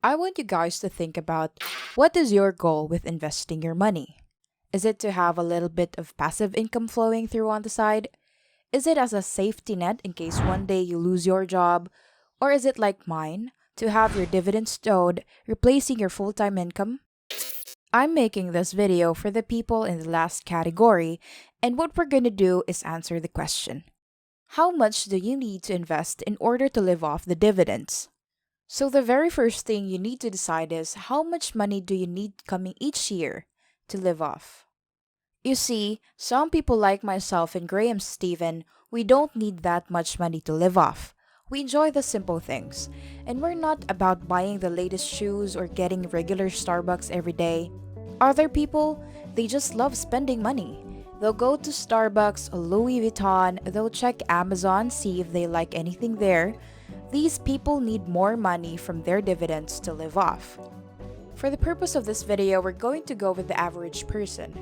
I want you guys to think about what is your goal with investing your money? Is it to have a little bit of passive income flowing through on the side? Is it as a safety net in case one day you lose your job? Or is it like mine, to have your dividends stowed, replacing your full time income? I'm making this video for the people in the last category, and what we're gonna do is answer the question: how much do you need to invest in order to live off the dividends? So, the very first thing you need to decide is how much money do you need coming each year to live off? You see, some people like myself and Graham Stephen, we don't need that much money to live off. We enjoy the simple things, and we're not about buying the latest shoes or getting regular Starbucks every day. Other people, they just love spending money. They'll go to Starbucks, Louis Vuitton, they'll check Amazon, see if they like anything there. These people need more money from their dividends to live off. For the purpose of this video, we're going to go with the average person.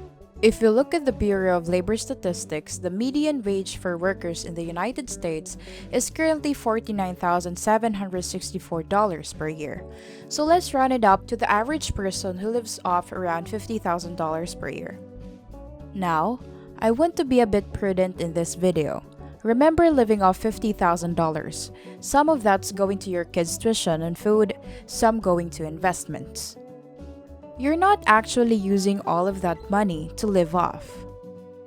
If you look at the Bureau of Labor Statistics, the median wage for workers in the United States is currently $49,764 per year. So let's round it up to the average person who lives off around $50,000 per year. Now, I want to be a bit prudent in this video. Remember living off $50,000. Some of that's going to your kids' tuition and food, some going to investments. You're not actually using all of that money to live off.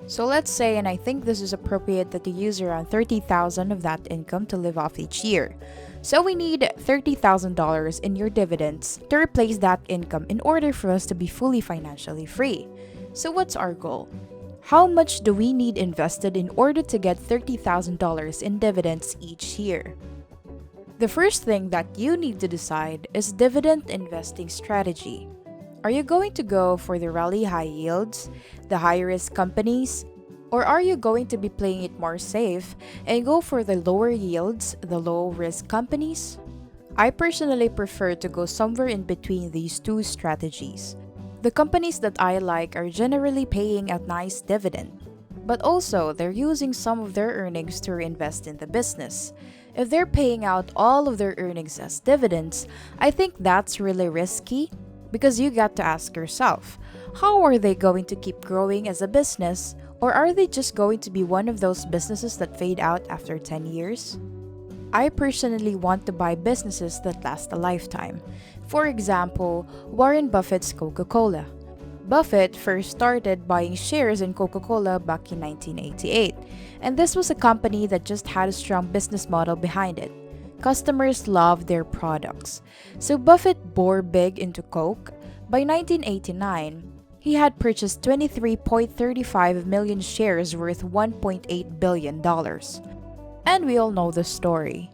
So let's say, and I think this is appropriate, that you use around $30,000 of that income to live off each year. So we need $30,000 in your dividends to replace that income in order for us to be fully financially free. So what's our goal? How much do we need invested in order to get $30,000 in dividends each year? The first thing that you need to decide is dividend investing strategy. Are you going to go for the rally high yields, the high risk companies, or are you going to be playing it more safe and go for the lower yields, the low risk companies? I personally prefer to go somewhere in between these two strategies. The companies that I like are generally paying a nice dividend, but also they're using some of their earnings to reinvest in the business. If they're paying out all of their earnings as dividends, I think that's really risky because you got to ask yourself, how are they going to keep growing as a business, or are they just going to be one of those businesses that fade out after 10 years? I personally want to buy businesses that last a lifetime. For example, Warren Buffett's Coca-Cola. Buffett first started buying shares in Coca-Cola back in 1988, and this was a company that just had a strong business model behind it. Customers loved their products. So Buffett bore big into Coke. By 1989, he had purchased 23.35 million shares worth $1.8 billion. And we all know the story.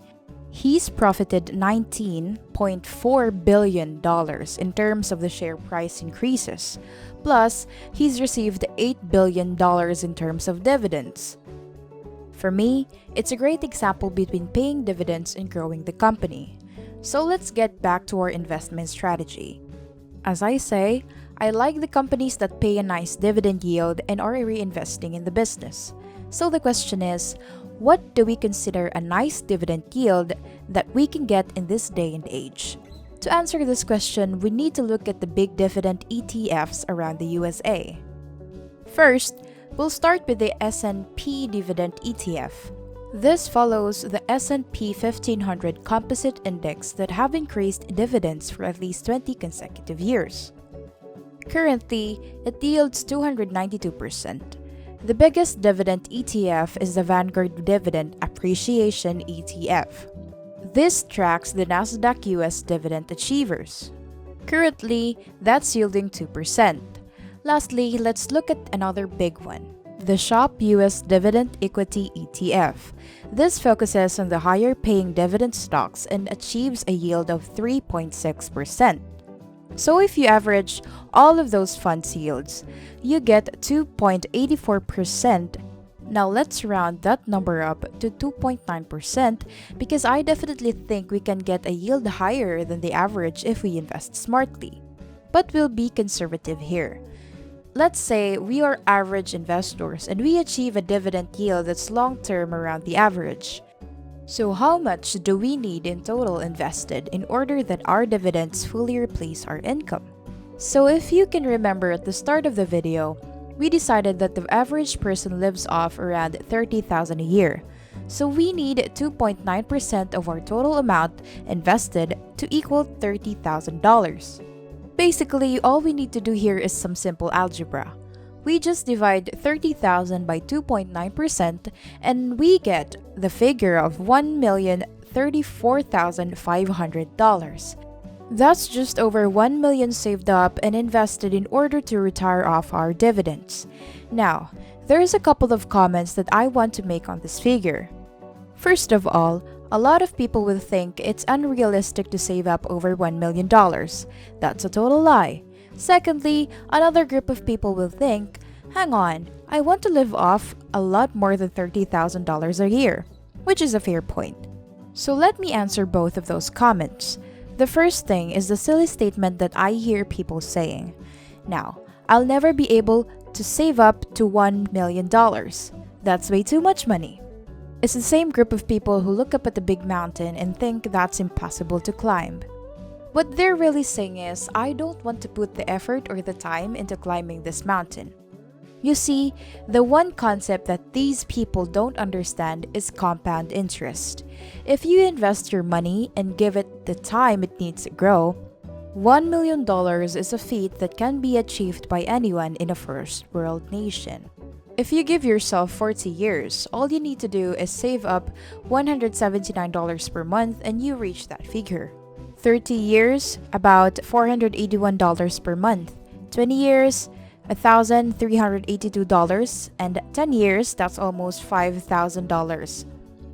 He's profited $19.4 billion in terms of the share price increases. Plus, he's received $8 billion in terms of dividends. For me, it's a great example between paying dividends and growing the company. So let's get back to our investment strategy. As I say, I like the companies that pay a nice dividend yield and are reinvesting in the business. So the question is, what do we consider a nice dividend yield that we can get in this day and age? To answer this question, we need to look at the big dividend ETFs around the USA. First, we'll start with the S&P Dividend ETF. This follows the S&P 1500 Composite Index that have increased dividends for at least 20 consecutive years. Currently, it yields 292%. The biggest dividend ETF is the Vanguard Dividend Appreciation ETF. This tracks the Nasdaq US Dividend Achievers. Currently, that's yielding 2%. Lastly, let's look at another big one, the SHOP US Dividend Equity ETF. This focuses on the higher paying dividend stocks and achieves a yield of 3.6%. So if you average all of those funds yields, you get 2.84%. Now let's round that number up to 2.9% because I definitely think we can get a yield higher than the average if we invest smartly. But we'll be conservative here. Let's say we are average investors and we achieve a dividend yield that's long-term around the average. So how much do we need in total invested in order that our dividends fully replace our income? So if you can remember at the start of the video, we decided that the average person lives off around 30,000 a year. So we need 2.9% of our total amount invested to equal $30,000. Basically, all we need to do here is some simple algebra. We just divide 30,000 by 2.9% and we get the figure of $1,034,500. That's just over 1 million saved up and invested in order to retire off our dividends. Now, there's a couple of comments that I want to make on this figure. First of all, a lot of people will think it's unrealistic to save up over $1 million. That's a total lie. Secondly, another group of people will think, hang on, I want to live off a lot more than $30,000 a year, which is a fair point. So let me answer both of those comments. The first thing is the silly statement that I hear people saying. Now, I'll never be able to save up to $1 million. That's way too much money. It's the same group of people who look up at the big mountain and think that's impossible to climb. What they're really saying is, I don't want to put the effort or the time into climbing this mountain. You see, the one concept that these people don't understand is compound interest. If you invest your money and give it the time it needs to grow, $1 million is a feat that can be achieved by anyone in a first world nation. If you give yourself 40 years, all you need to do is save up $179 per month and you reach that figure. 30 years, about $481 per month. 20 years, $1,382, and 10 years, that's almost $5,000.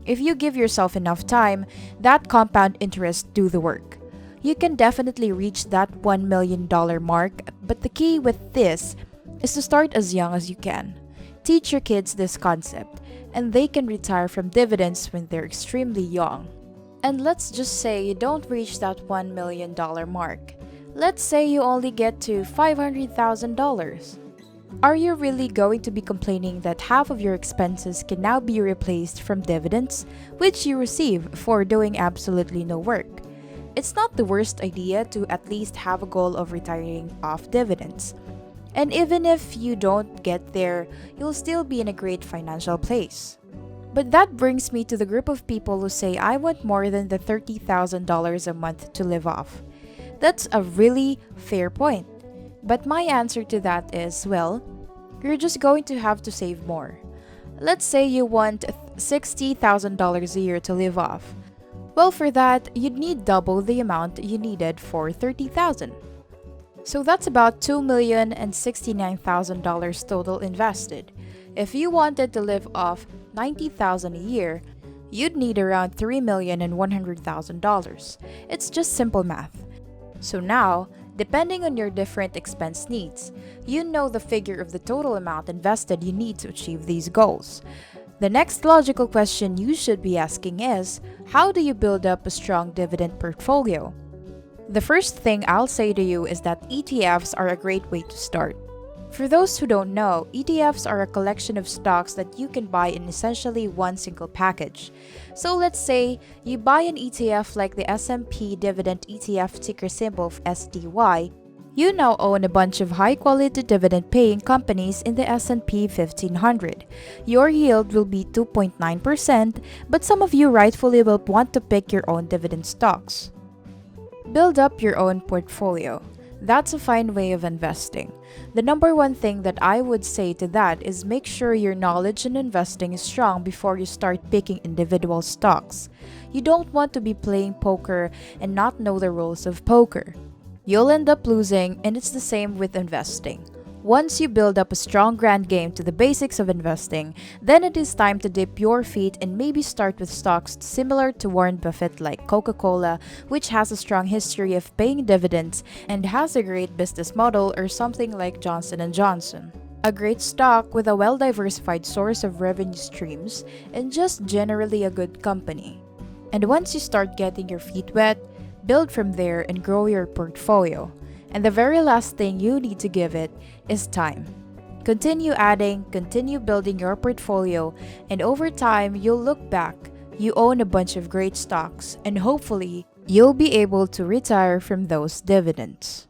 If you give yourself enough time, that compound interest do the work. You can definitely reach that $1 million mark, but the key with this is to start as young as you can. Teach your kids this concept, and they can retire from dividends when they're extremely young. And let's just say you don't reach that $1 million mark. Let's say you only get to $500,000. Are you really going to be complaining that half of your expenses can now be replaced from dividends, which you receive for doing absolutely no work? It's not the worst idea to at least have a goal of retiring off dividends. And even if you don't get there, you'll still be in a great financial place. But that brings me to the group of people who say I want more than the $30,000 a month to live off. That's a really fair point. But my answer to that is, well, you're just going to have to save more. Let's say you want $60,000 a year to live off. Well, for that, you'd need double the amount you needed for $30,000. So that's about $2,069,000 total invested. If you wanted to live off $90,000 a year, you'd need around $3,100,000. It's just simple math. So now, depending on your different expense needs, you know the figure of the total amount invested you need to achieve these goals. The next logical question you should be asking is, how do you build up a strong dividend portfolio? The first thing I'll say to you is that ETFs are a great way to start. For those who don't know, ETFs are a collection of stocks that you can buy in essentially one single package. So let's say you buy an ETF like the S&P Dividend ETF, ticker symbol SDY. You now own a bunch of high-quality dividend-paying companies in the S&P 1500. Your yield will be 2.9%, but some of you rightfully will want to pick your own dividend stocks. Build up your own portfolio. That's a fine way of investing. The number one thing that I would say to that is make sure your knowledge in investing is strong before you start picking individual stocks. You don't want to be playing poker and not know the rules of poker. You'll end up losing, and it's the same with investing. Once you build up a strong grand game to the basics of investing, then it is time to dip your feet and maybe start with stocks similar to Warren Buffett like Coca-Cola, which has a strong history of paying dividends and has a great business model, or something like Johnson & Johnson. A great stock with a well-diversified source of revenue streams and just generally a good company. And once you start getting your feet wet, build from there and grow your portfolio. And the very last thing you need to give it is time. Continue adding, continue building your portfolio, and over time, you'll look back, you own a bunch of great stocks, and hopefully, you'll be able to retire from those dividends.